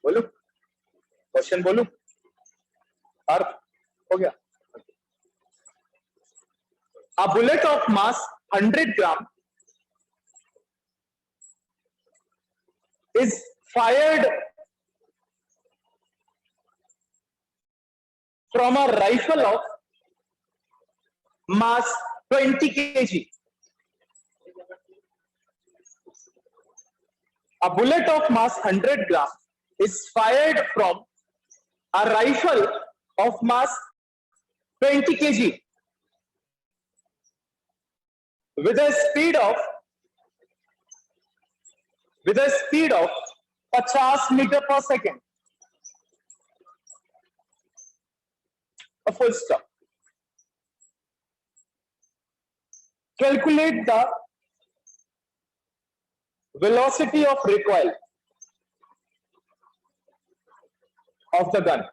बोलो क्वेश्चन, बोलो. अर्थ हो गया. A bullet of mass 100 gram is fired from a rifle of mass 20 kg. A bullet of mass 100 gram is fired from a rifle of mass 20 kg with a speed of 50 meter per second. A full stop. Calculate the velocity of recoil of the gun.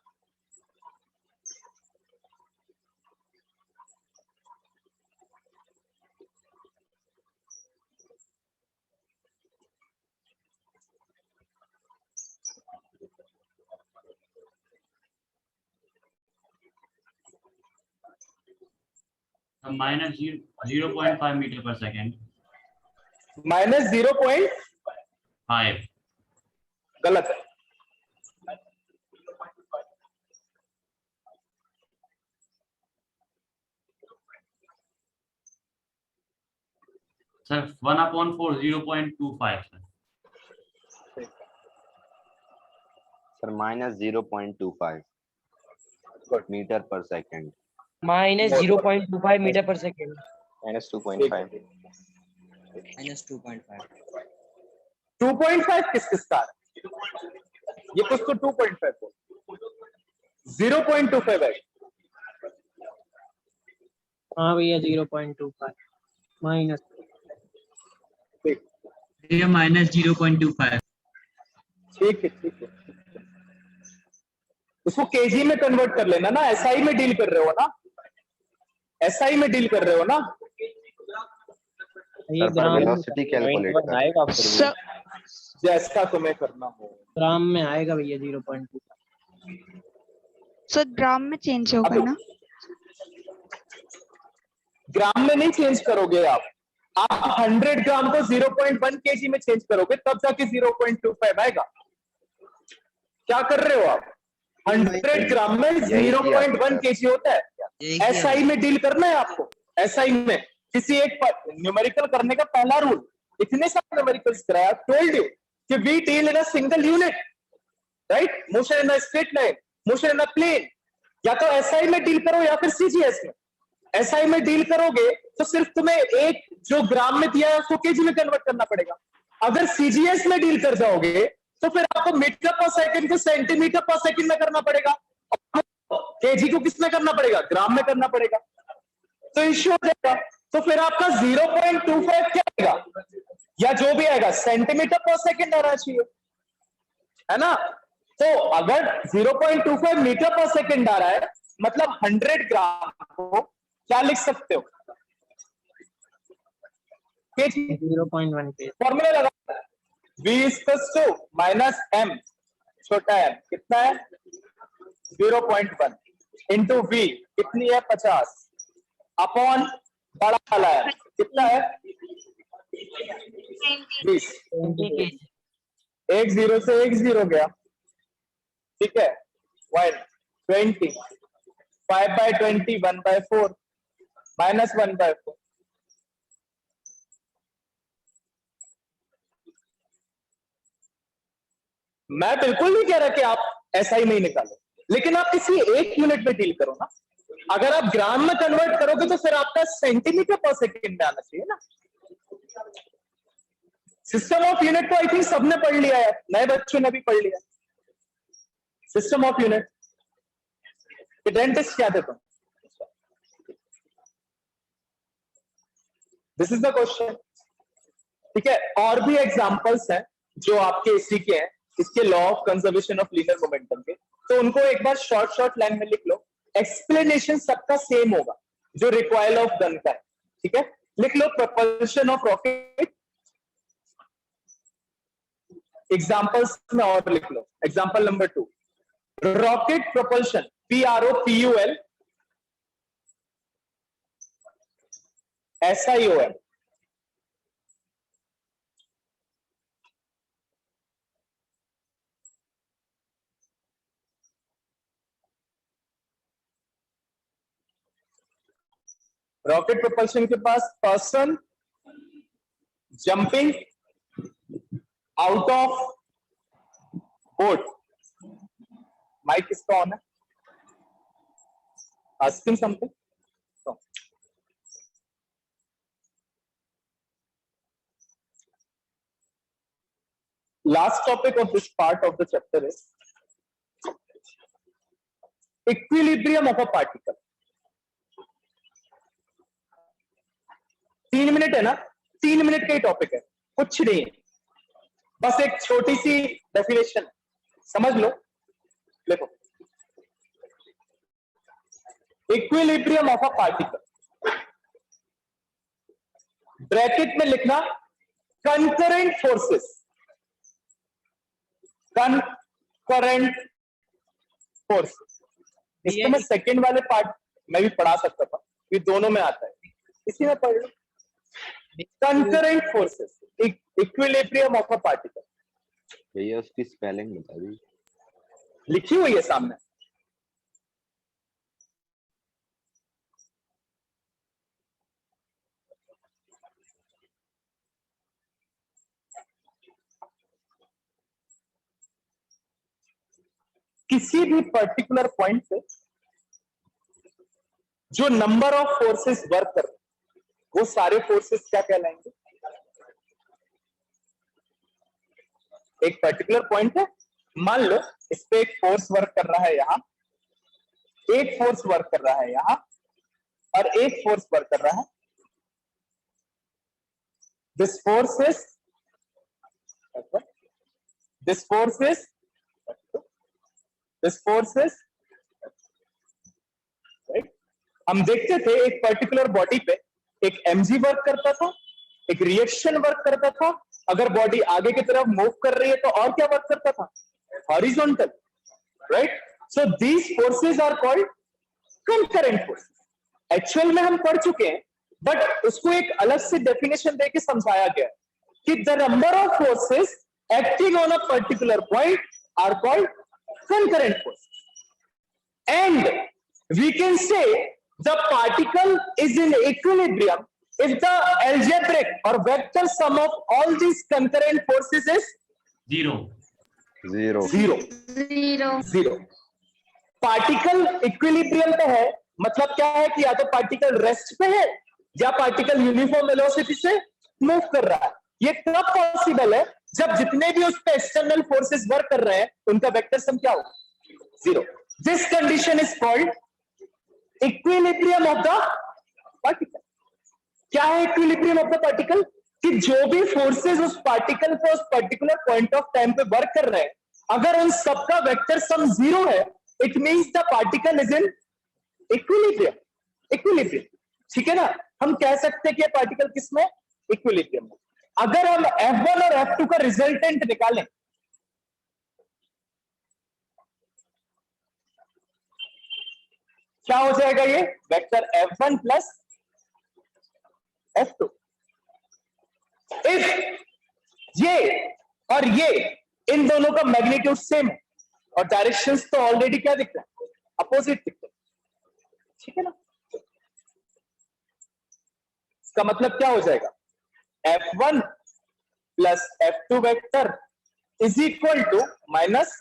minus 0.5 meter per second. -0.5 गलत है. Sir, 1/4 0.25. Sir -0.25 metre पर second. Minus 0.25 metre पर second. -2.5. Minus 2.5 2.5 किसका है? ये कुछ तो 2.5 हो. 0.25 है. हाँ भैया 0.25 माइनस. ठीक माइनस 0.25. ठीक है. उसको केजी में कन्वर्ट कर लेना ना. एसआई में डील कर रहे हो ना. एसआई में डील कर रहे हो ना. ये सर पर ग्राम वेलोसिटी कैलकुलेट कर. आएगा फिर भी. जैसा तुम्हें करना हो. ग्राम में आएगा भैया 0.25. सर ग्राम में चेंज होगा अब ना. ग्राम में नहीं चेंज करोगे आप 100 ग्राम को 0.1 केजी में चेंज करोगे तब जाके 0.25 आएगा. क्या कर रहे हो आप? 100 ग्राम में 0.1 केजी होता है. एसआई में डील करना है आपको. एसआई में किसी एक न्यूमेरिकल करने का पहला रूल. इतने सारे न्यूमेरिकल्स कराया. टोल्ड यू कि we deal in a single unit, right? Motion in a straight line, motion in a plane. या तो एसआई में डील करो या फिर सीजीएस में. एसआई में डील करोगे तो सिर्फ तुम्हें एक जो ग्राम में दिया है उसको केजी में कन्वर्ट करना पड़ेगा. अगर सीजीएस में डील कर जाओगे तो फिर आपको मीटर पर सेकंड को सेंटीमीटर पर सेकंड में करना पड़ेगा. केजी को किस में करना पड़ेगा? ग्राम में करना पड़ेगा. तो इश्यू हो जाएगा. तो फिर आपका 0.25 क्या आएगा या जो भी आएगा सेंटीमीटर पर सेकंड आना चाहिए, है ना? तो अगर 0.25 मीटर पर सेकंड आ रहा है मतलब 100 ग्राम को क्या लिख सकते हो? केजी. 0.1 केजी. फॉर्मूला लगा. V माइनस m छोटा m कितना है? 0.1 इंटू V कितनी है? 50 अपॉन बड़ा वाला है कितना है? 20. एक 0 से एक 0 गया. ठीक है. 120 5/20 1/4 माइनस 1/4. मैं बिल्कुल नहीं कह रहा कि आप एसआई में ही निकालो, लेकिन आप किसी एक यूनिट में डील करो ना. अगर आप ग्राम में कन्वर्ट करोगे तो फिर आपका सेंटीमीटर पर सेकंड में आना चाहिए ना. सिस्टम ऑफ यूनिट तो आई थिंक सबने पढ़ लिया है. नए बच्चों ने भी पढ़ लिया. System of unit. डेंटिस्ट क्या थे तुम? This is the question. ठीक है. और भी एग्जांपल्स हैं जो आपके इसी के हैं, इसके law of conservation of linear momentum के. तो उनको एक बार शॉर्ट लाइन में लिख लो. एक्सप्लेनेशन सबका सेम होगा जो रिकॉइल ऑफ गन का है. ठीक है. लिख लो प्रोपल्शन ऑफ रॉकेट. एग्जांपल्स में और लिख लो. Example number 2 rocket propulsion PROPUL SIOM. Rocket propulsion के पास person jumping out of boat mike किसका ऑन है? Asking something. Last topic of this part of the chapter is equilibrium of a particle. 3 minute है ना, 3 minute का ही topic है, कुछ नहीं है, बस एक छोटी सी डेफिनेशन समझ लो. देखो, equilibrium of a particle, bracket में लिखना कंकरेंट फोर्सेस, कंकरेंट फोर्सेस. इसको मैं सेकंड वाले पार्ट में भी पढ़ा सकता था, ये दोनों में आता है, इसी में पढ़ लो. Concurrent forces, equilibrium of a particle. भैया उसकी स्पेलिंग बता दी. लिखी हुई है सामने. किसी भी पर्टिकुलर पॉइंट पे जो नंबर ऑफ फोर्सेस वर्क कर, वो सारे फोर्सेस क्या कहलाएंगे? एक पर्टिकुलर पॉइंट है, मान लो इस पे एक फोर्स वर्क कर रहा है यहां, एक फोर्स वर्क कर रहा है यहां, और एक फोर्स वर्क कर रहा है. This force is, this force is, this force is, right. हम देखते थे एक पर्टिकुलर बॉडी पे एक mg वर्क करता था, एक रिएक्शन वर्क करता था. अगर बॉडी आगे की तरफ मूव कर रही है तो और क्या वर्क करता था? Horizontal, right. So these forces are called concurrent forces. Actual में हम पढ़ चुके हैं, बट उसको एक अलग से डेफिनेशन देके समझाया गया कि the number of forces acting on a particular point are called concurrent forces, and we can say the particle is in equilibrium if the algebraic or vector sum of all these concurrent forces is zero. Particle equilibrium पे है, मतलब क्या है कि या तो particle rest पे है या पार्टिकल यूनिफॉर्म वेलोसिटी से मूव कर रहा है. ये कब पॉसिबल है? जब जितने भी उस पे एक्सटर्नल फोर्सेस वर्क कर रहे हैं उनका वेक्टर सम क्या हो? 0. This condition is called equilibrium of the particle. क्या है इक्विलिब्रियम ऑफ द पार्टिकल? कि जो भी फोर्सेस उस पार्टिकल पे उस पर्टिकुलर पॉइंट ऑफ टाइम पे वर्क कर रहे हैं, अगर उन सबका वेक्टर सम 0 है, it means the particle is in equilibrium. Equilibrium, ठीक है ना. हम कह सकते हैं कि पार्टिकल किसमें? इक्विलिब्रियम में. अगर हम F1 और F2 का रिजल्टेंट निकालें, क्या हो जाएगा? ये vector F1 plus F2. If ये और ये इन दोनों का मैग्नीट्यूड सेम है और डायरेक्शंस तो ऑलरेडी क्या दिख रहा है? अपोजिट दिख रहा है, ठीक है ना. इसका मतलब क्या हो जाएगा? F1 plus F2 vector is equal to minus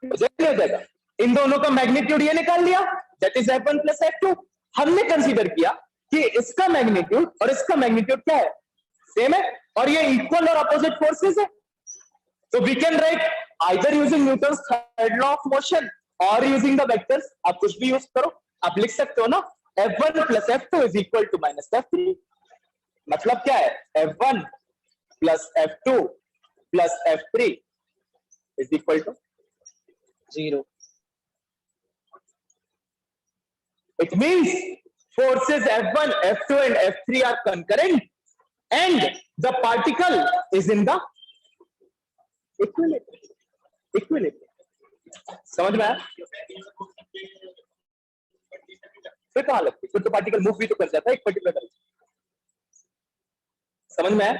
हो जाएगा. इन दोनों का मैग्नीट्यूड ये निकाल लिया, that is F1 plus F2. हमने कंसीडर किया कि इसका मैग्नीट्यूड और इसका मैग्नीट्यूड क्या है? सेम है, और ये इक्वल और अपोजिट फोर्सेस है. So we can write either using Newton's third law of motion or using the vectors. आप कुछ भी यूज करो, आप लिख सकते हो ना. F1 plus F2 is equal to minus F3. मतलब क्या है? F1 plus F2 plus F3 is equal to 0. It means forces F1, F2 and F3 are concurrent and the particle is in the equilibrium. समझ में आया? फिर कहां लगती? फिर तो पार्टिकल मूव भी तो कर जाता है एक पर्टिकुलर डायरेक्शन. समझ में आया?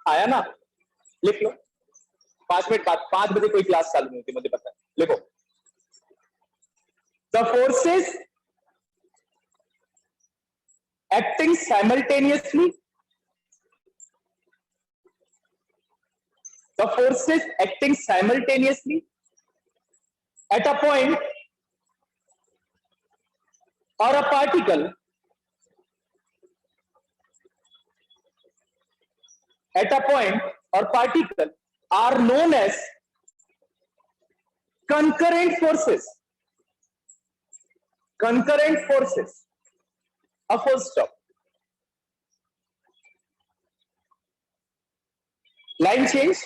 आया ना? लिख लो. 5 मिनट बाद 5 बजे कोई क्लास चालू नहीं होती, मुझे पता है. लिखो. The forces acting simultaneously the forces acting simultaneously at a point or a particle at a point or particle are known as concurrent forces. Concurrent forces. A full stop. Line change.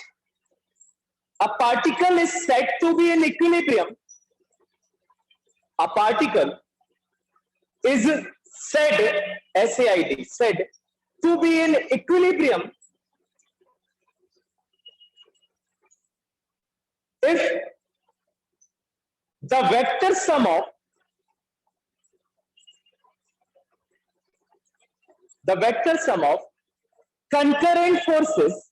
A particle is said to be in equilibrium. A particle is said, SAID, said to be in equilibrium if the vector sum of concurrent forces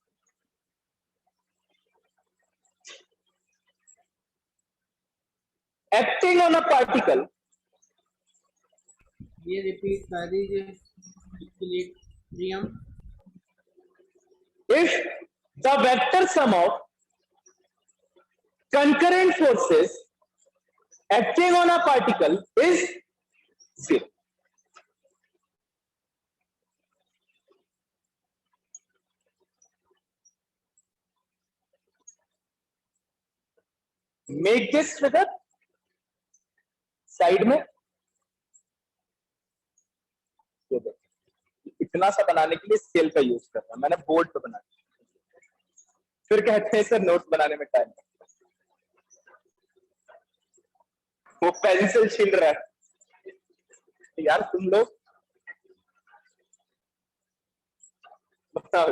acting on a particle ये repeat कर दीजिए equilibrium if the vector sum of concurrent forces acting on a particle is 0. Make this figure side में, इतना सा बनाने के लिए scale का यूज कर रहा हूं, मैंने बोर्ड पे बना दिया। फिर कहते हैं सर नोट्स बनाने में टाइम, वो पेंसिल छील रहा है। यार तुम लोग बताओ,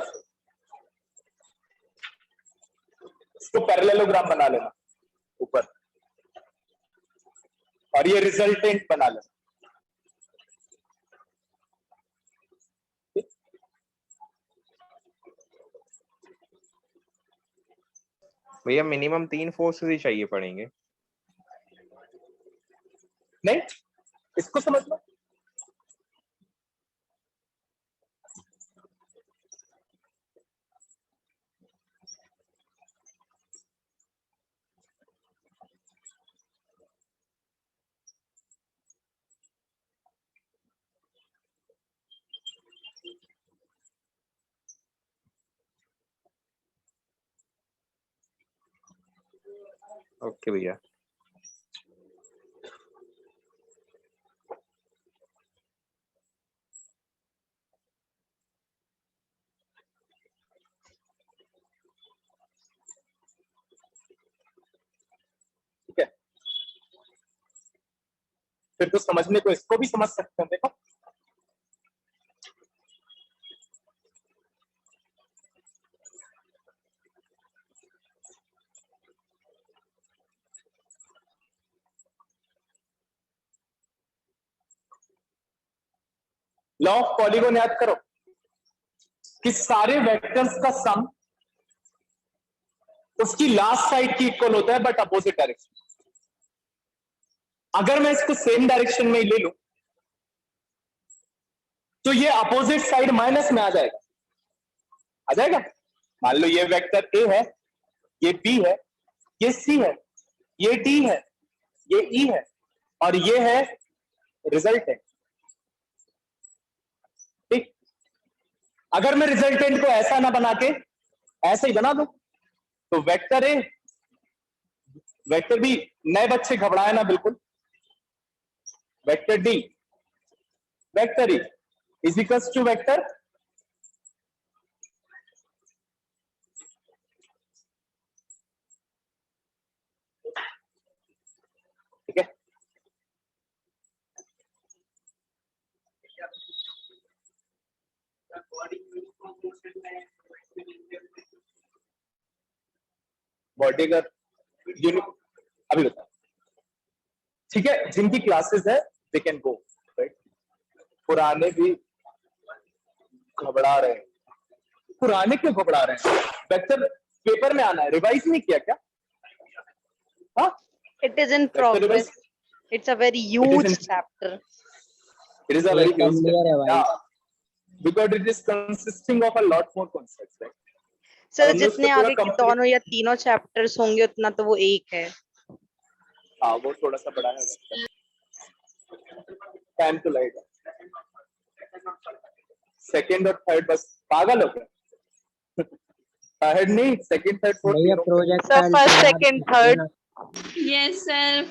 इसको पैरेललोग्राम बना लेना ऊपर और ये रिजल्टेंट बना लेना। भैया मिनिमम 3 फोर्सेस ही चाहिए पड़ेंगे। नहीं, इसको समझ लो। ओके भैया। ठीक है, फिर तो समझने को इसको भी समझ सकते हैं। देखो लॉ ऑफ पॉलीगॉन याद करो कि सारे वेक्टर्स का सम उसकी लास्ट साइड की इक्वल होता है बट अपोजिट डायरेक्शन। अगर मैं इसको सेम डायरेक्शन में ही ले लूं तो ये अपोजिट साइड माइनस में आ जाएगा। आ जाएगा। मान लो ये वेक्टर ए है, ये बी है, ये सी है, ये डी है, ये ई है और ये है रिजल्टेंट। ठीक, अगर मैं रिजल्टेंट को ऐसा ना बना के ऐसे ही बना दूं तो वेक्टर ए वेक्टर बी, नए बच्चे घबराए ना बिल्कुल, vector D vector E is equals to vector ठीक है। बॉडी का अभी बता, ठीक है। जिनकी क्लासेस है दे कैन गो, राइट। पुराने भी घबरा रहे हैं। पुराने क्यों घबरा रहे हैं? वेक्टर पेपर में आना है, रिवाइज नहीं किया क्या? हाँ, It is in progress. It's a very huge chapter. it is a very clear है भाई। yeah, because it is consisting of a lot more concepts, right? Sir हमने उसको जितने थोड़ा आगे के complete- दोनों या तीनों चैप्टर्स होंगे उतना तो वो एक है। हाँ वो थोड़ा सा बड़ा है। टाइम टू लाइट सेकंड और थर्ड बस पागल हो गया। थर्ड नहीं, सेकंड थर्ड फोर्थ भैया तीनों। Project sir first second third Yes, sir.